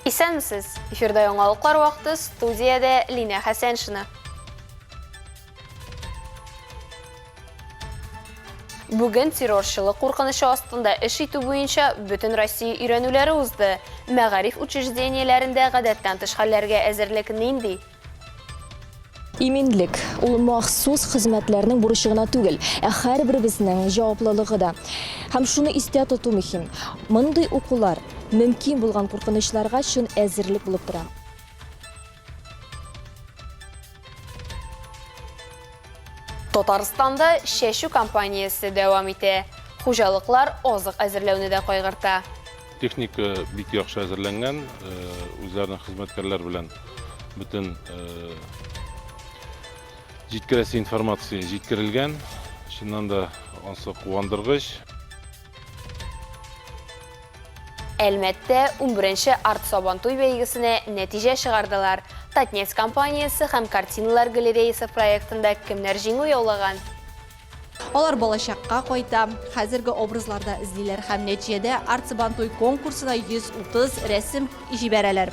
Исәнмесез? Эфирда яңалыклар вакыты, студиядә Лина Хәсәншина. Бүген террорчылык куркынышы астында эш итү буенча бөтен Россия өйрәнүләре узды. Мәгариф учреждениеләрендә гадәттән тыш хәлләргә әзерлек нинди? Иминлек ул махсус хезмәтләрнең бурычы гына түгел, ә һәрберебезнең җаваплылыгы да. Һәм шуны истә тоту мөһим. Мондый укулар мөмкин булган куркынычларга өчен әзерлек булып тора. Татарстанда шәшү кампаниясе дәвам итә. Хуҗалыклар азык әзерләүне дә кайгырта. Техника бик яхшы әзерләнгән, үзләренең хезмәткәрләр белән бөтен җиткерәсе информация җиткерелгән. Шуннан да ансы куандыргыч. Әлмәттә 11-нче арт сабантуй бәйгесенә нәтиҗә чыгардылар. Татнефть компаниясе һәм картиналар галереясы проектында кемнәр җиңү яулаган? Алар балачакка кайта, хәзерге образларда эзлиләр һәм нәтиҗәдә арт сабантуй конкурсына 130 рәсем җибәрәләр.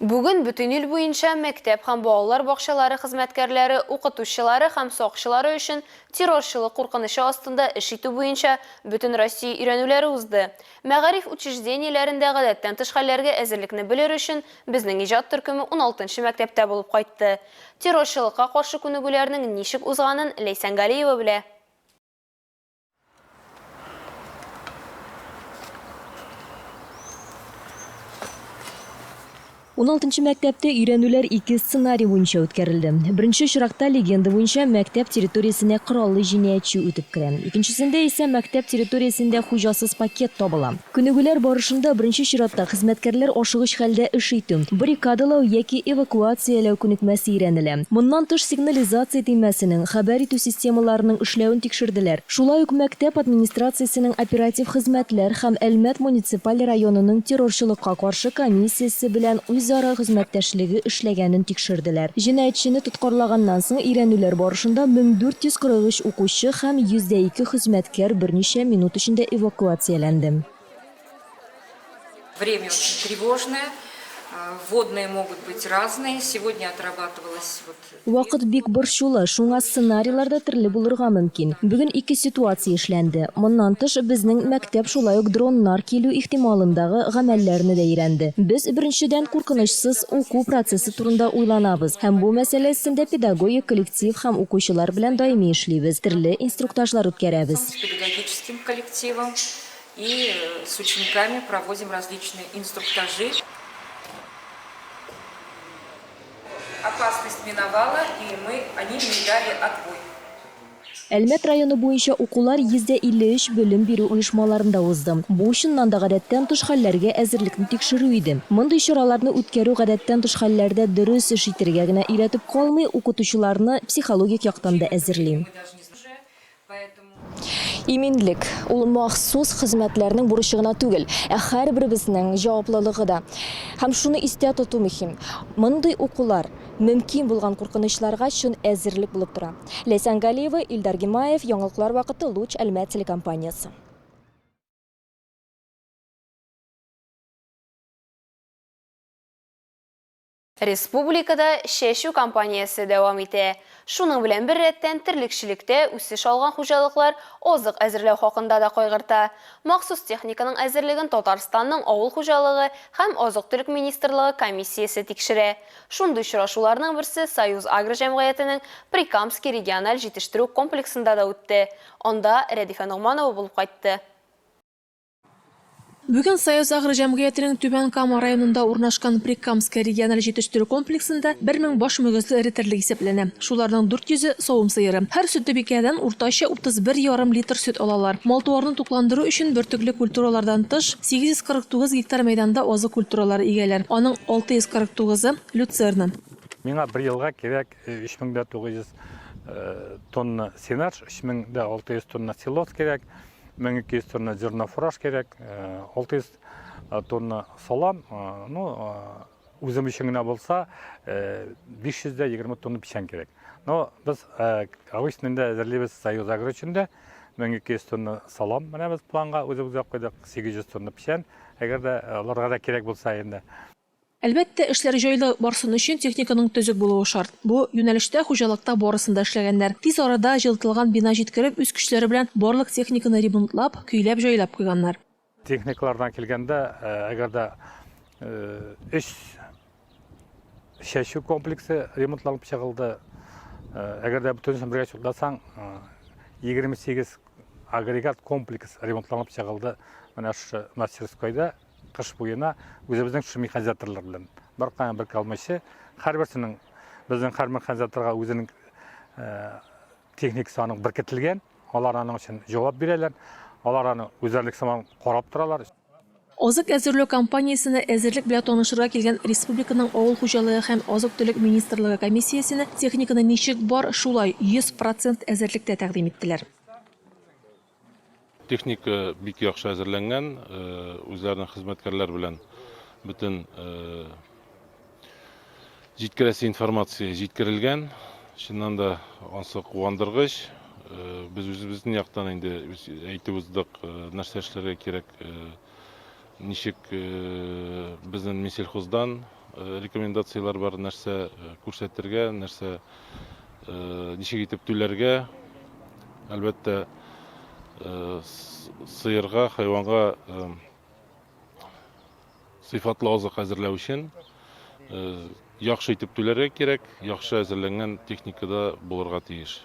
Бүген бөтен ил буенча мәктәп һәм балалар бакчалары хезмәткәрләре, укытучылары һәм сакчылары өчен террорчылык куркынышы астында эш итү буенча бөтен Россия өйрәнүләре узды. Мәгариф учреждениеләрендә гадәттән тыш хәлләргә әзерлекне белер өчен безнең иҗат төркеме 16-нчы мәктәптә булып кайтты. Террорчылыкка каршы күнегүләрнең ничек узганын Ләйсән Галиева белә. 16-нчы мәктәптә өйрәнүләр 2 сценарий буенча үткәрелде. Беренче чиракта легенда буенча мәктәп территориясенә кораллы җинаятьче үтеп керә. Икенчесендә исә мәктәп территориясендә хуҗасыз пакет табыла. Күнегүләр барышында беренче чиратта хезмәткәрләр ашыгыч хәлдә эш итү, баррикадалау яки эвакуацияләү күнекмәсе өйрәнелә. Моннан тыш сигнализация тимәсенең, хәбәр итү системаларының эшләвен тикшерделәр. Шулай ук мәктәп администрациясенең оператив хезмәтләр һәм Әлмәт муниципаль районының террорчылыкка каршы комиссиясе белән үзара хезмәттәшлеге эшләгәнен тикшерделәр. Җинаятьчене тоткарлаганнан соң өйрәнүләр барышында 1443 укучы һәм 102 хезмәткәр берничә минут эчендә эвакуацияләнде. Время очень тревожное. Водные могут быть разные. Сегодня отрабатывалось Вакыт бик борчулы, шуңа сценарийларда төрле булырга мөмкин. Бүген 2 ситуация эшләнде. Моннан тыш безнең мәктәп шулай ук дроннар килү ихтималындагы гамәлләрне дә өйрәнде. Без беренчедән куркынычсыз уку процессы турында уйланабыз һәм бу мәсьәлә өстендә педагогик коллектив һәм укучылар белән даими эшлибез. Төрле инструктажлар үткәрәбез. с педагогическим коллективом и с учениками проводим различные инструктажи. Опасность миновала, и они мне дали отбой. Әлмәт районы буенча укулар 153 белем бирү оешмаларында узды. Бу чыннан да гадәттән тыш хәлләргә әзерлекне тикшерү иде. Мондый чараларны үткәрү гадәттән тыш хәлләрдә дөрес эш итәргә генә өйрәтеп калмый, укытучыларны психологик яктан да әзерли. Иминлек ул махсус хезмәтләрнең бурычы гына түгел, ә һәрберебезнең җаваплылыгы да. Һәм шуны истә тоту мөһим. Мондый укулар мөмкин булган куркынычларга өчен әзерлек булып тора. Ләйсән Галиева, Илдар Гимаев, Яңалыклар вакыты, Луч Әлмәт телекомпаниясе. Республикада шәшү кампаниясе дәвам итә. Шуның белән бер рәттән терлекчелектә үсеш алган хуҗалыклар азык әзерләү хакында да кайгырта. Махсус техниканың әзерлеген Татарстанның авыл хуҗалыгы һәм азык-төлек министрлыгы комиссиясе тикшерә. Шундый очрашуларның берсе Союз Агро җәмгыятенең Прикамский региональ җитештерү комплексында да үтте. Анда Рәдифә Ногманова булып кайтты. Бүген Союз Агро җәмгыятенең Түбән Кама районында урнашкан Прикамский региональ җитештерү комплексында 1000 баш мөгезле эретерлек исәпләнә. Шуларның 400-е савым сыеры. Һәр сөттебикәдән уртача 31,5 литр сөт алалар. Мал-туарны тукландыру өчен бертөрле культуралардан тыш 849 гектар мәйданда азык культуралары игәләр. Аның 649-ы люцерна. Миңа бер елга кирәк 3900 тонна сенаж, 3600 тонна силос кирәк. 1200 тонна зернофураж керек, 600 тонна салам, өзім үшін генә болса 520 тонна печень керек. Но біз обычно әзірлейбіз Союз Агро үшінде 1200 тонна салам, менә біз планға өзіміз қойдық 800 тонна печень, егер де оларға да керек болса енді. Әлбәттә, эшләр җайлы барсын өчен техниканың төзек булуы шарт. Бу юнәлештә хуҗалыкта барысында эшләгәннәр. Тиз арада җылытылган бина җиткереп, үз көчләре белән барлык техниканы ремонтлап, көйләп җайлап куйганнар. Техникалардан килгәндә, әгәр дә эш шәшү комплексы ремонтланып чыгылды, әгәр дә бөтенсен бергә чыгылсаң, 28 агрегат комплекс ремонтланып чыгылды. Менә шу мастерскойда қыш буена өзіміздің шу механизаторлар белән бір калмышы, һәрберсенең безнең һәр механизаторга үзенең техник санын беркетелгән, алар аның өчен җавап бирәләр, алар аны үзәрлек сыман карап торалар. Азык әзерләү компаниясенә әзерлек белән танышырга килгән республиканың авыл хуҗалыгы һәм азык-төлек министрлыгы комиссиясенә техниканы ничек бар, шулай 100% әзерлектә тәкъдим иттеләр. Техника бик яхшы әзерләнгән, үзләренең хезмәткәрләр белән бөтен җиткерәсе информация җиткерелгән. Чыннан да ансык куандыргыч. Без үзебезнең яктан инде әйтеп уздык, нәрсә эшләргә кирәк, ничек безнең Минсельхоздан рекомендациялар бар, нәрсә күрсәтергә, нәрсә ничек итеп түләргә. Әлбәттә, сыерга, хайванга сыйфатлы азык әзерләү өчен яхшы итеп түләргә кирәк, яхшы әзерләнгән техникада булырга тиеш.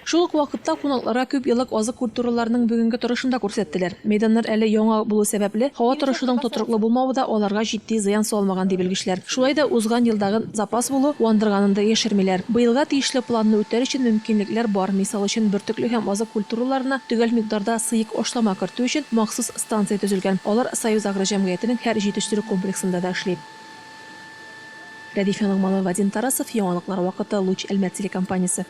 Шул ук вакытта кунакларга күп еллык азык культураларының бүгенге торышында күрсәттеләр. Мәйданнар әле яңа булу сәбәпле, һава торышының тотрыклы булмавы да аларга җитди зыян салмаган дип белгечләр. Шулай да узган елдагы запас булу уандырганын да яшермиләр. Быелга тиешле планны үтәр өчен мөмкинлекләр бар. Мисал өчен бөртекле һәм азык культураларына төгәл микъдарда сыек ашлама кертү өчен махсус станция төзелгән. Алар Союз Агро җәмгыятенең һәр җитештерү комплексында да эшли. Радифа Нугманова, Вадим Тарасов, яңалыклар вакыты, Луч Әлмәт телекомпаниясе.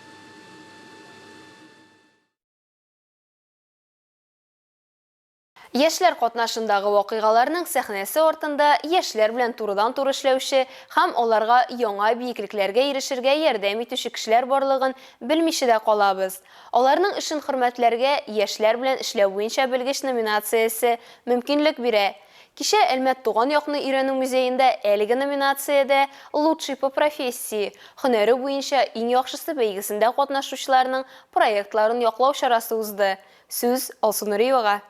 Яшьләр катнашындагы вакыйгаларның сәхнәсе артында яшьләр белән турыдан-туры эшләүче һәм аларга яңа биеклекләргә ирешергә ярдәм итүче кешеләр барлыгын белмичә дә калабыз. Аларның эшен хөрмәтләргә яшьләр белән эшләү буенча белгеч номинациясе мөмкинлек бирә. Кичә Әлмәт туган якны өйрәнү музеенда әлеге номинациядә «Лучший по профессии» һөнәре буенча иң яхшысы бәйгесендә катнашучыларның проектларын яклау чарасы узды. Сүз Алсу Нуриевага.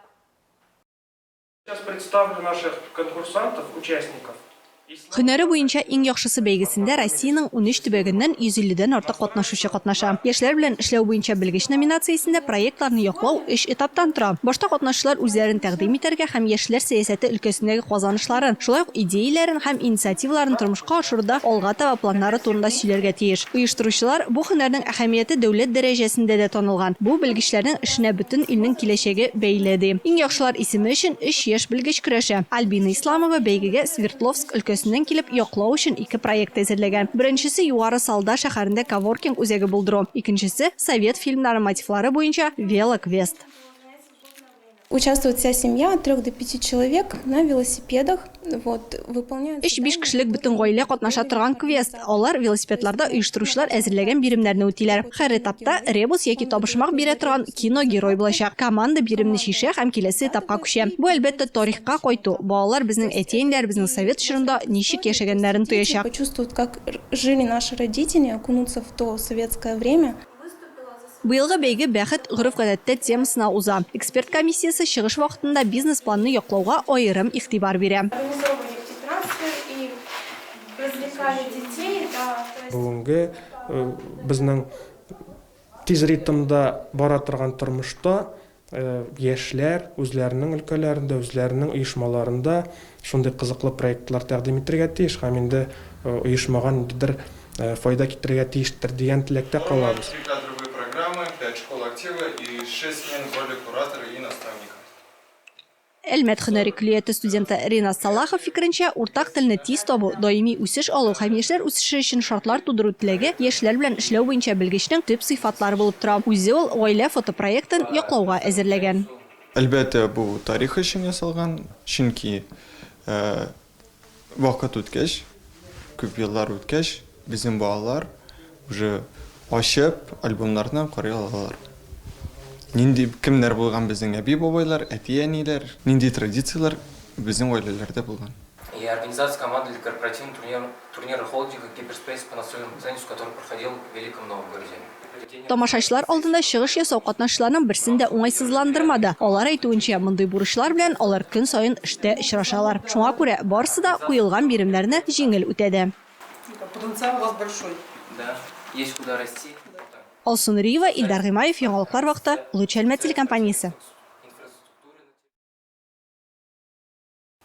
Сейчас представлю наших конкурсантов, участников. Һөнәре буенча иң яхшысы бәйгесендә Россиянең 13 төбәгеннән 150-дән артык катнашучы катнаша. Яшьләр белән эшләү буенча белгеч номинациясендә проектларны яклау 3 этаптан тора. Башта катнашучылар үзләрен тәкъдим итәргә һәм яшьләр сәясәте өлкәсендәге казанышларын, шулай ук идеяләрен һәм инициативаларын тормышка ашыруда алга таба планнары турында сөйләргә тиеш. Оештыручылар бу һөнәрнең әһәмияте дәүләт дәрәҗәсендә дә танылган. Бу белгечләрнең эшенә бөтен илнең киләчәге бәйле ди. Иң яхшылар исеме өчен 3 яшь белгеч көрәшә. Альбина Исламова бәйгегә Свердловск өлкәсеннән килеп яклау өчен 2 проект әзерләгән. Беренчесе Югары Салда шәһәрендә коворкинг үзәге булдыру. Икенчесе Совет фильмнары мотивлары буенча велоквест. Участвует вся семья от 3 до 5 человек на велосипедах. Выполняют... 3-5 кешелек бөтен гаилә катнаша торган квест. Алар велосипедларда оештыручылар әзерләгән биремнәрне үтиләр. Һәр этапта ребус яки табышмак бирә торган кино герой булачак. Команда биремне шишә һәм киләсе этапка күчә. Бу әлбәттә тарихка кайту. Балалар безнең әтиәннәр безнең совет чорында ничек яшәгәннәрен тоячак. Почувствуют, как жили наши родители, окунуться в то советское время. Быелгы бәйге бәхет гырыф-гадәттә темасына уза. Эксперт комиссиясе чыгыш вакытында бизнес-планны яклауга аерым игътибар бирә. Бүгенге безнең тиз ритмда бара торган тормышта яшьләр үзләренең өлкәләрендә, үзләренең оешмаларында шундый кызыклы проектлар тәкъдим итәргә тиеш һәм инде оешмаган дидер файда китерергә тиештер дигән теләктә калабыз. 5 школ актива и 6 смен в роли куратора и наставника. Әлмәт һөнәри көллияте студенты Ринас Салахов фикеренчә, уртак телне тиз табу, даими үсеш алу һәм яшьләр үсеше өчен шартлар тудыру теләге яшьләр белән эшләү буенча белгечнең төп сыйфатлары булып тора. Үзе ул гаилә фотопроектын яклауга әзерләгән. Әлбәттә, бу тарих өчен ясалган, чөнки Вакыт үткәч, күп еллар үткәч, безнең балалар уже ачып альбомнарны карый алалар. Нинди кемнәр булган безнең әби бабайлар, әти-әниләр, нинди традициялар безнең гаиләләрдә булган. И организация команды для корпоративного турнира холдинга Гиперспейс по настольному теннису, который проходил в Великом Новгороде. Тамашачылар алдында чыгыш ясау катнашчыларның берсен дә уңайсызландырмады. Алар әйтүенчә, мондый бурычлар белән алар көн саен эштә очрашалар. Шуңа күрә барысы да куелган биремнәрне җиңел үтәде. Потенциал у вас большой. Да, есть куда расти. Алсу Нуриева, Илдар Гыймаев, Яңалыклар вакыты, Луч Әлмәт телекомпаниясе.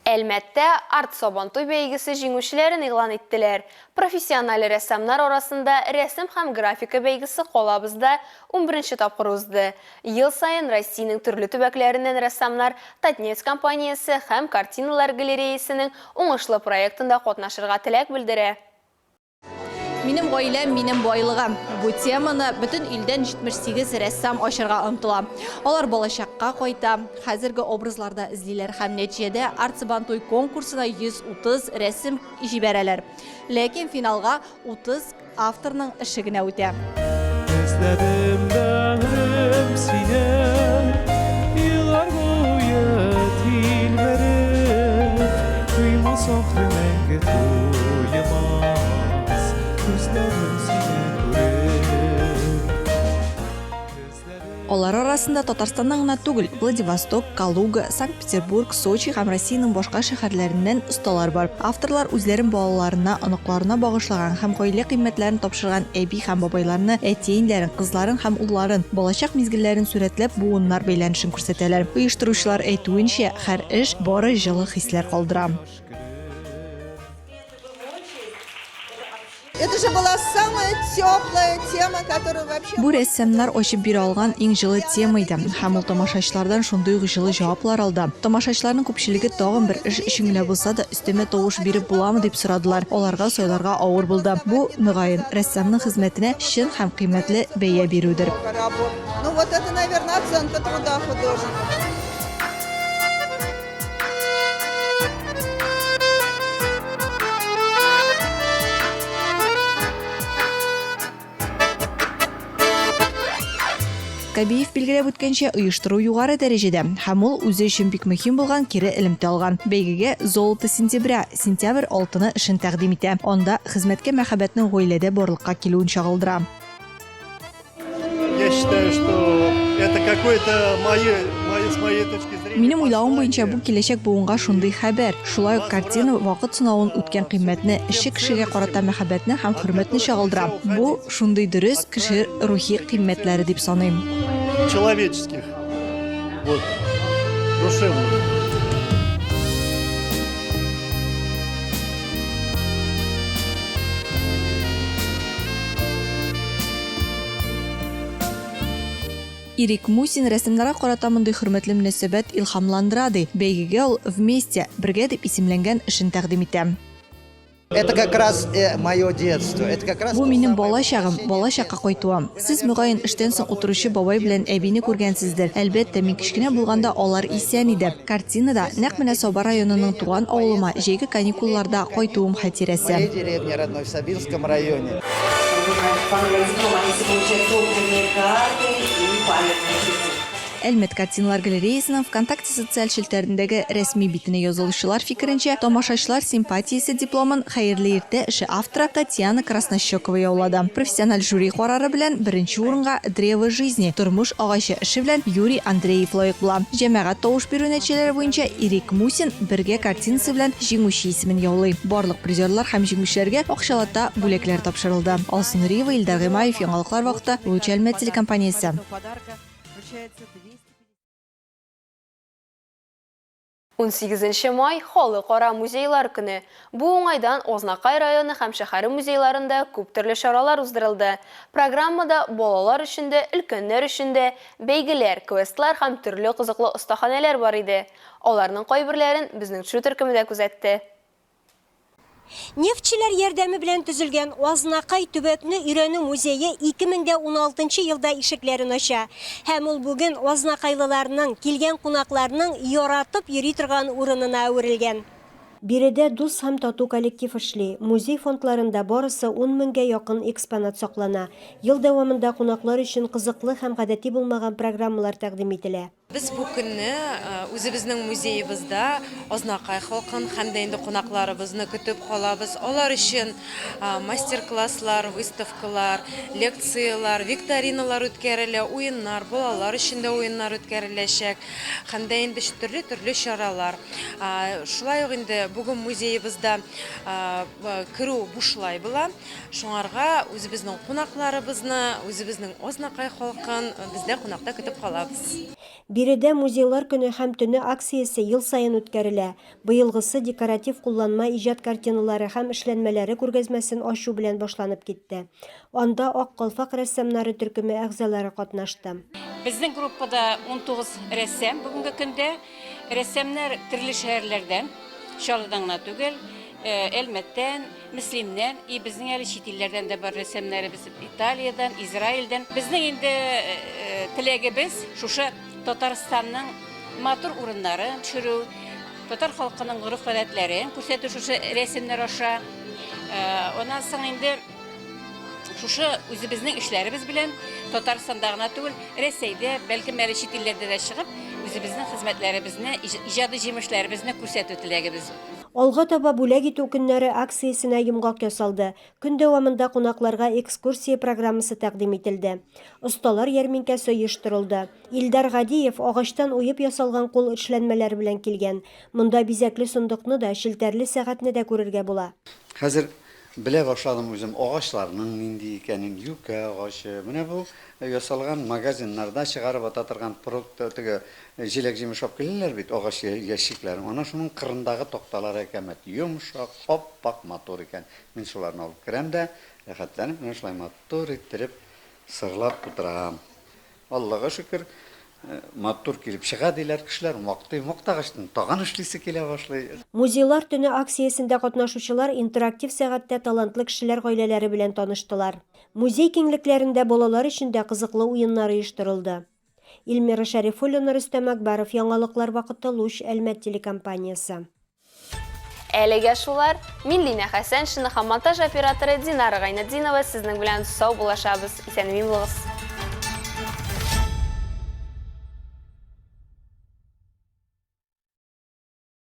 Әлмәттә арт сабантуй бәйгесе җиңүчеләрен игълан иттеләр. Профессиональ рәссамнар арасында рәсем һәм графика бәйгесе Калабызда 11-нче тапкыр узды. Ел сайын Россиянең төрле төбәкләреннән рәссамнар Татнефть компаниясе һәм картиналар галереясенең уңышлы проектында катнашырга теләк белдерә. Минем гаиләм, минем байлыгым. Бу теманы бөтен илдән 78 рәссам ачарга омтыла. Алар балачакка кайта, хәзерге образларда эзлиләр һәм нәтиҗәдә арт-сабантуй конкурсына 130 рәсем җибәрәләр. Ләкин финалга 30 авторның эше генә үтә. Алар арасында Татарстаннан гына түгел, Владивосток, Калуга, Санкт-Петербург, Сочи һәм Россиянең башка шәһәрләреннән осталар бар. Авторлар үзләрен балаларына, оныкларына багышлаган һәм гаилә кыйммәтләрен тапшырган әби һәм бабайларны, әти-әниләрен, кызларын һәм улларын, балачак мизгелләрен сурәтләп, буыннар бәйләнешен күрсәтәләр. Оештыручылар әйтүенчә, һәр эш бары җылы хисләр калдыра. Это же была самая теплая тема, которую вообще... Бу рәссамнар ачып бирә алган иң җылы тема иде. Һәм ул тамашачылардан шундый ук җылы җаваплар алды. Тамашачыларның күпчелеге тагын бер эш өчен генә булса да өстәмә тавыш биреп буламы дип сорадылар. Аларга сайларга авыр булды. Бу мөгаен рәссамның хезмәтенә чын һәм кыйммәтле бәя бирүдер. Ну вот это, наверное, оценка труда художника. Кабиев билгеләп үткәнчә, оештыру югары дәрәҗәдә һәм ул үзе өчен бик мөһим булган кире элемтә алган. Бәйгегә «Золото сентября» сентябрь 6-ны эшен тәкъдим итә. Анда хезмәткә мәхәббәтнең гаиләдә барлыкка килүен чагылдыра. Я считаю, что это какое-то с моей точки зрения... Минем уйлавым буенча бу киләчәк буынга шундый хәбәр. Шулай ук картина вакыт сынавын үткән кыйммәтне, эше кешегә карата мәхәббәтне һәм хөрмәтне чагылдыра. Бу шундый дөрес кеше рухи кыйммәтләре дип саныйм. Человеческих, вот, душевных. Ирик Мусин рәсемнәргә карата мондый хөрмәтле мөнәсәбәт илһамландыра ди. Бәйгегә ул «Вместе» бергә дип исемләнгән эшен тәкъдим итә. Это как раз мое детство. Это как раз... Бу минем балачагым, балачакка кайтуым. Сез мөгаен эштән соң утыручы бабай белән әбине күргәнсездер. Әлбәттә, мин кичкенә булганда алар исән иде. Картинада нәкъ менә Саба районының туган авылыма җәйге каникулларда кайтуым хатирәсе. В моей деревне родной, в Сабинском районе. Әлмәт картиналар галереясының ВКонтакте социаль челтәрендәге рәсми битенә язылучылар фикеренчә, тамашачылар симпатиясе дипломын хәерле иртә эше авторы Татьяна Краснощекова яулады. Профессиональ жюри карары белән беренче урынга «Древо жизни» тормыш агачы эше белән Юрий Андреев лаек була. Җәмәгать тавыш бирү нәтиҗәләре буенча Ирик Мусин бергә картинасы белән җиңүче исемен яулый. Барлык призерлар һәм җиңүчеләргә акчалата бүләкләр тапшырылды. Алсу Нуриева, Илдар Гыймаев, Яңалыклар вакыты, Луч Әлмәт телекомпаниясе. 18 май Халыкара музейлар көне. Бу уңайдан Ознакай районы һәм шәһәре музейларында күп төрле чаралар уздырылды. Программада балалар өчен дә, өлкәннәр өчен дә бәйгеләр, квестлар һәм төрле кызыклы остаханәләр бар иде. Аларның кайберләрен безнең шу төркемдә күзәтте. Нефтчеләр ярдәме белән төзелгән Ознакай төбәкне өйрәнү музее 2016 елда ишекләрен ача. Һәм ул бүген Ознакайлыларның, килгән кунакларның яратып йөри торган урынына әверелгән. Биредә дус һәм тату коллектив эшли. Музей фондларында барысы 10 меңгә якын экспонат саклана. Ел дәвамында кунаклар өчен кызыклы һәм гадәти булмаган программалар тәкъдим ителә. Biz bu günni özümüzün muzeyimizdə Aznaqay xalqın həm də indi qonaqlarımızı kütüb qalabız. Onlar üçün master-klasslar, выставкалар, leksiyalar, viktorinalar үткәрелә, oyunlar, balalar üçün də oyunlar үткәреләчәк. Həm də indi türlü şaralar. Şulay ук indi bugün muzeyimizdə кіру бушлай була. Шуңарга үзебезнең qonaqlarыбызны, үзебезнең Aznaqay халкын бездә qonaqта көтүп калабыз. Биредә музейлар көне һәм төне акциясе ел сайын үткәрелә. Быелгысы декоратив кулланма иҗат картиналары һәм эшләнмәләре күргәзмәсен ачу белән башланып китте. Анда Ак калфак рәссамнары төркеме әгъзалары катнашты. Безнең группада 19 рәссам бүгенге көндә. Рәссамнар төрле шәһәрләрдән, Чаллыдан гына түгел, Әлмәттән, Мөслимнән, безнең әле чит илләрдән дә бар рәссамнарыбыз Италиядән, Израильдән. Безнең инде теләгебез шушы Татарстанның матур урыннарын төшерү, татар халкының гореф-гадәтләрен күрсәтү шушы рәсемнәр аша. Онан соң инде шушы үзебезнең эшләребез белән Татарстанда гына түгел, Рәсәйдә, бәлкем әле чит илләрдә дә чыгып, үзебезнең хезмәтләребезне, иҗади җимешләребезне күрсәтү теләгебез. Алга таба бүләк итү көннәре акциясенә йомгак ясалды. Көн дәвамында кунакларга экскурсия программасы тәкъдим ителде. Осталар ярминкәсе оештырылды. Илдар Гадиев агачтан уеп ясалган кул эшләнмәләре белән килгән. Монда бизәкле сундыкны да, челтәрле сәгатьне дә күрергә була. Хәзер белә башладым үзем агачларның нинди икәнен, юкә агачы. Менә бу ясалган магазиннарда чыгарып ата торган продукты җиләк-җимеш алып киләләр бит, агач ящикларын. Ана шуның кырындагы токталар әкәмәт йомшак, аппак матур икән. Мин шуларны алып керәм дә, рәхәтләнеп, менә шулай матур иттереп сыглап утырам. Аллага шөкер, матур килеп чыга диләр кешеләр, мактагачтан тагын эшлисе килә башлый. Музейлар төне акциясендә катнашучылар интерактив сәгатьтә талантлы кешеләр гаиләләре белән таныштылар. Музей киңлекләрендә балалар өчен дә кызыклы уеннар оештырылды. Илмира Шәрифуллина, Рөстәм Әкбәров, Яңалыклар вакыты, Луч, Әлмәт телекомпаниясе. Әлегә шулар, мин Лина Хәсән, шыны һәм монтаж операторы Динара Гайнетдинова сезнең белән сау булашабыз. Исән-амин булыгыз.